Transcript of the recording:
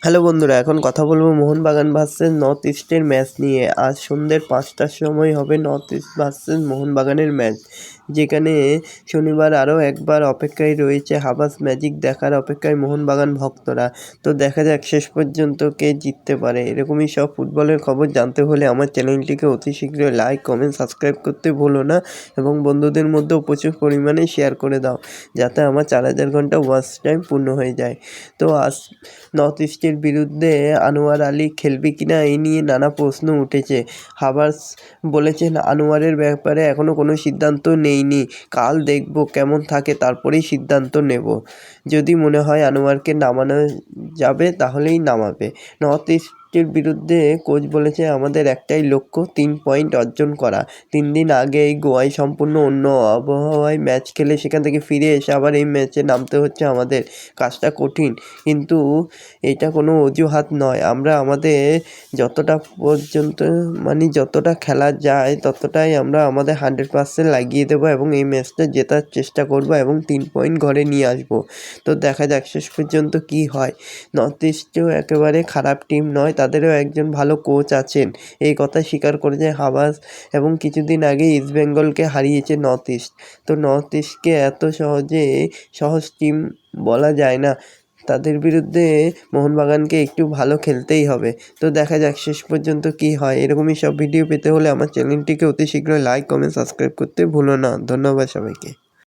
Hello বন্ধুরা, এখন কথা বলবো মোহনবাগান ভার্সেস নর্থ ইস্টের ম্যাচ নিয়ে। আজ সন্ধ্যে 5টার সময় হবে নর্থ ইস্ট ভার্সেস মোহনবাগানের ম্যাচ, যেখানে শনিবার আরও একবার অপেক্ষায় রয়েছে হাবাস ম্যাজিক দেখার অপেক্ষায় মোহনবাগান ভক্তরা। তো দেখা যাক শেষ পর্যন্ত কে জিততে পারে। এরকমই সব ফুটবলের খবর জানতে হলে আমার চ্যানেলটিকে অতি শীঘ্রই লাইক, কমেন্ট, সাবস্ক্রাইব করতে ভুলো না এবং বন্ধুদের মধ্যেও প্রচুর পরিমাণে শেয়ার করে দাও, যাতে আমার 4000 ঘন্টা ওয়াচ টাইম পূর্ণ হয়ে যায়। তো আজ নর্থ ইস্টের বিরুদ্ধে আনোয়ার আলী খেলবে কিনা এই নিয়ে নানা প্রশ্ন উঠেছে। হাবাস বলেছেন আনোয়ারের ব্যাপারে এখনও কোনো সিদ্ধান্ত নেইনি, কাল দেখব কেমন থাকে তারপরেই সিদ্ধান্ত নেব। যদি মনে হয় আনোয়ারকে নামানো যাবে তাহলেই নামাবে। নর্থ ইস্টের বিরুদ্ধে কোচ বলেছে আমাদের একটাই লক্ষ্য 3 পয়েন্ট অর্জন করা। 3 দিন আগেই গোয়ায় সম্পূর্ণ অন্য আবহাওয়ায় ম্যাচ খেলে সেখান থেকে ফিরে এসে আবার এই ম্যাচে নামতে হচ্ছে আমাদের। কাজটা কঠিন, কিন্তু এটা কোনো অজুহাত নয়। আমরা আমাদের যতটা পর্যন্ত যতটা খেলা যায় ততটাই আমরা আমাদের 100% লাগিয়ে দেবো এবং এই ম্যাচটা জেতার চেষ্টা করব এবং 3 পয়েন্ট ঘরে নিয়ে আসবো। তো দেখা যাক শেষ পর্যন্ত কী হয়। নর্থ ইস্টও একেবারে খারাপ টিম নয়, তাদেরও একজন ভালো কোচ আছেন, এই কথা স্বীকার করেছে হাবাস। এবং কিছুদিন আগে ইস্টবেঙ্গলকে হারিয়েছে নর্থ ইস্ট। তো নর্থ ইস্টকে এত সহজ টিম বলা যায় না। তাদের বিরুদ্ধে মোহনবাগানকে একটু ভালো খেলতেই হবে। তো দেখা যাক শেষ পর্যন্ত কী হয়। এরকমই সব ভিডিও পেতে হলে আমার চ্যানেলটিকে অতি শীঘ্রই লাইক, কমেন্ট, সাবস্ক্রাইব করতে ভুলো না। ধন্যবাদ সবাইকে।